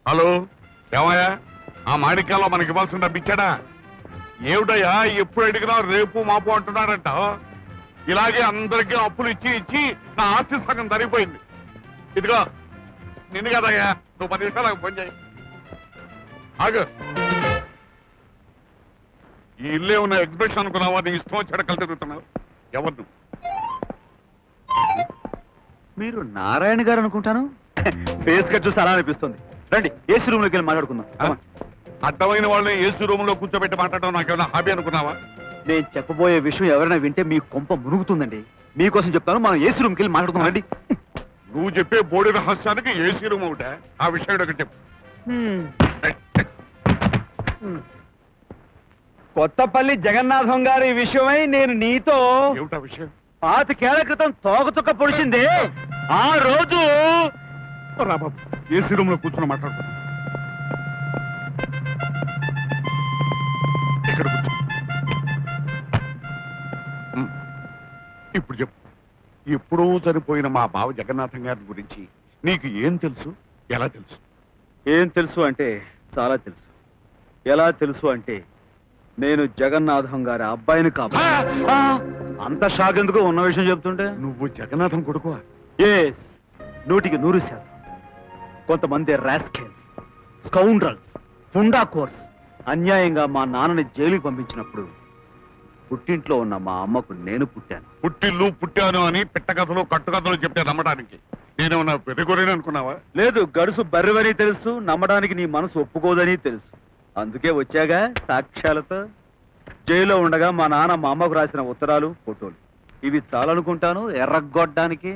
Hello ఏమయ్యా ఆ మాణిక్యాల్లో మనకి ఇవ్వాల్సిన డబ్బు ఇచ్చాడా? ఏమిటయ్యా ఎప్పుడు అడిగినా రేపు మాపు అంటున్నారంట. ఇలాగే అందరికీ అప్పులు ఇచ్చి ఇచ్చి నా ఆస్తి సగం తరిగిపోయింది. ఇదిగో నిన్ను కదయ్యా, నువ్వు 10 నిమిషాలు ఫోన్ చేయి. ఆగు. ఈ ఇల్లే ఉన్న ఎగ్జిబిషన్ అనుకున్నావా? నీ ఇష్టం వచ్చాడ కలిసి తిరుగుతున్నావు. ఎవరు నువ్వు? మీరు నారాయణ గారు అనుకుంటాను. ఫేస్ కట్ చూసి అలా అనిపిస్తుంది. రండి ఏసీ రూమ్ లోకి వెళ్ళి మాట్లాడుకుందాం. అడ్డమైన వాళ్ళని ఏసీ రూమ్ లో కూర్చోబెట్టి మాట్లాడడం నాకేమైనా హాబీ అనుకున్నావా? నేను చెప్పబోయే విషయం ఎవరైనా వింటే మీ కొంప మునుగుతుందండి. మీకోసం చెప్తాను, మనం ఏసీ రూమ్కి వెళ్ళి మాట్లాడుకుందాం. రండి. నువ్వు చెప్పే బోడి రహస్యానికి ఏసీ రూమ్ ఒకటే. ఆ విషయం ఒకటి చెప్పు. కొత్తపల్లి జగన్నాథం గారి విషయమై నేను నీతో ఏమిటా విషయం? 5 క్రితం తోకచుక్క పొడిచింది. ఆ రోజు రా బాబు, ఏసీ రూమ్ లో కూర్చొని మాట్లాడుకో. ఇక్కడ కూర్చో. ఇప్పుడు చెప్పు, ఎప్పుడో చనిపోయిన మా బావ జగన్నాథం గారి గురించి నీకు ఏం తెలుసు, ఎలా తెలుసు? ఏం తెలుసు అంటే చాలా తెలుసు. ఎలా తెలుసు అంటే నేను జగన్నాథం గారి అబ్బాయిని కాబట్టి. అంత షాక్ ఎందుకు ఉన్న విషయం చెప్తుంటే? నువ్వు జగన్నాథం కొడుకువా? ఎస్, 100% కొంతమంది రాస్కెల్స్, స్కౌండ్రల్స్, పుండా కోర్స్ అన్యాయంగా మా నాన్నని జైలుకి పంపించినప్పుడు పుట్టింట్లో ఉన్న మా అమ్మకు నేను పుట్టాను. పుట్టిల్లు పుట్టాను అని పిట్టకథలు కట్టుకథలు చెప్తే నమ్మడానికి నేనేమన్నా పెద్దగొరేని అనుకున్నావా? లేదు, గడుసు బర్రెవని తెలుసు, నమ్మడానికి నీ మనసు ఒప్పుకోదని తెలుసు. అందుకే వచ్చాగా సాక్ష్యాలతో. జైల్లో ఉండగా మా నాన్న మా అమ్మకు రాసిన ఉత్తరాలు, ఫోటోలు ఇవి చాలనుకుంటాను ఎర్రగొట్టడానికి.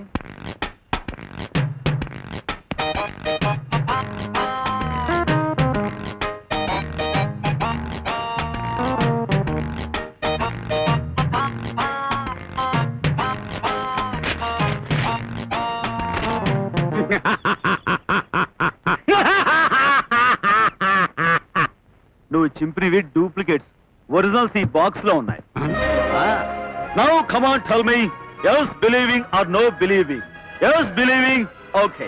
నువ్వు చింపినవి డూప్లికేట్స్, ఒరిజినల్స్ ఈ బాక్స్ లో ఉన్నాయి. Now come on tell me, yes believing or no believing? Yes believing, okay.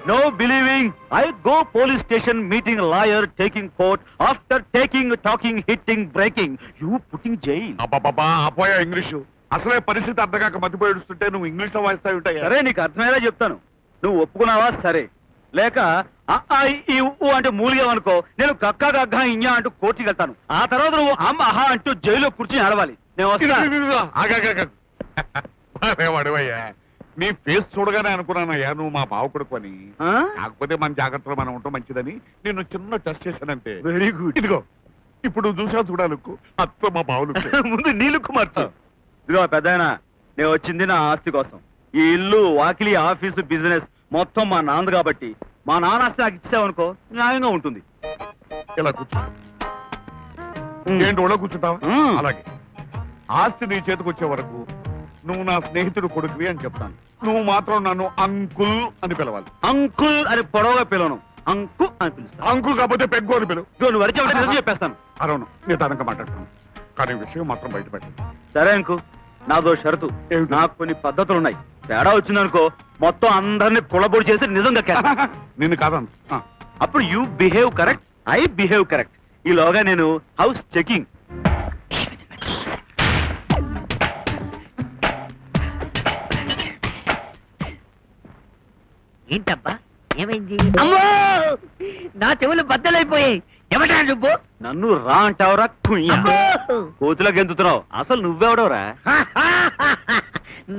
No believing, I go police station, meeting lawyer, taking court, after taking, talking, hitting, breaking, you putting jail. అబ్బాబా ఆపోయా English. అసలే పరిస్థితి అర్థకాక మతిపోయిస్తుంటే నువ్వు English లో వాయిస్తా ఉంటాయి. సరే, నీకు అర్థమయ్యేలా చెప్తాను. నువ్వు ఒప్పుకున్నావా? సరే. లేక ఈ అంటే మూలిగావనుకో, నేను కక్క గగ్గ ఇంజా అంటూ కోర్టుకి వెళ్తాను. ఆ తర్వాత నువ్వు అమ్మ అహా అంటూ జైల్లో కూర్చుని ఆడవాలి. నేను వాడివయ్యా, నీ ఫేస్ చూడగానే అనుకున్నానయ్యా నువ్వు మా బావ కొడుకు అని. కాకపోతే మన జాగ్రత్తలో మనం ఉంటాం మంచిదని నేను చిన్న టెస్ట్ చేశానంటే. Very good. ఇదిగో ఇప్పుడు చూసా చూడాలకు అత్త మా బావులు. ముందు నీ లుక్ మార్చు. ఇదిగో పెద్దాయన, నేను వచ్చింది నా ఆస్తి కోసం. ఈ ఇల్లు, వాకిలి, ఆఫీసు, బిజినెస్ మొత్తం మా నాన్న కాబట్టి మా నాన్న ఆస్తి నాకు ఇచ్చావనుకో న్యాయంగా ఉంటుంది. ఇలా కూర్చో. ఏంటి ఒళ్ళో కూర్చుంటావా? అలాగే. ఆస్తి నీ చేతికి వచ్చే వరకు నువ్వు నా స్నేహితుడు కొడుకువి అని చెప్తాను. నువ్వు మాత్రం నన్ను అంకుల్ అని పిలవాలి. అంకుల్ అని పొడవుగా పిలవను, అంకు అని పిలుస్తాను. అంకుల్ కాకపోతే పెగ్గు అని పిలువు. నువ్వు వరిచి చెప్పేస్తాను. అరవను, నేను తనక మాట్లాడతాను, కానీ విషయం మాత్రం బయట పెట్టండి. సరే అంకు, నాదో షరతు. నాకు కొన్ని పద్ధతులు ఉన్నాయి. తేడా వచ్చిందనుకో మొత్తం అందరినీ కులబొడి చేసి నిజంగా నిన్ను కాదంత. అప్పుడు you behave correct, I behave correct. ఈలోగా నేను హౌస్ చెకింగ్. ఏంటబ్బా ఏమైంది? అమ్మో, నా చెవులు బద్దలైపోయాయి. ఎవడా నువ్వు? నన్ను రా అంటావురా కుయ్యా? కోతులకు గెంతుతున్నావు. అసలు నువ్వెవడవరా?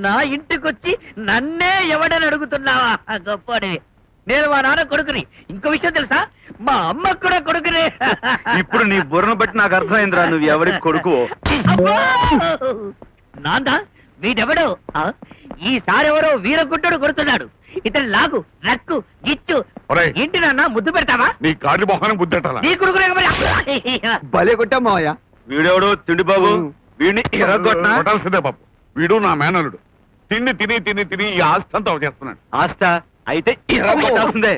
నా ఇంటికొచ్చి నన్నే ఎవడని అడుగుతున్నావా? గొప్పడివి. నేను మా నాన్న కొడుకుని. ఇంకో విషయం తెలుసా, మా అమ్మ కూడా కొడుకునే. ఇప్పుడు నీ బుర్రను బట్టి నాకు అర్థమైందిరా నువ్వు ఎవరికి కొడుకు. నాన్న వీడెవడు? ఈసారెవరో వీరగుడ్డడు కొడుతున్నాడు. ఇతను లాగు, రక్కు, గిచ్చు. ఏంటి నాన్న ముద్దు పెడతావా? నీ కాళ్ళు మొహాన్ని బుద్ధెట్టాలా? నీ కొడుకునే భలే కొట్టా మావయ్య. వీడెవడు? తిండి బాబు. వీడిని కొట్టాల్సిందే బాబు. వీడు నా మేనలుడు. తిండి తిని తిని తిని ఈ ఆస్తి అంతా చేస్తున్నాడు. ఆస్త అయితే కొట్టాల్సిందే.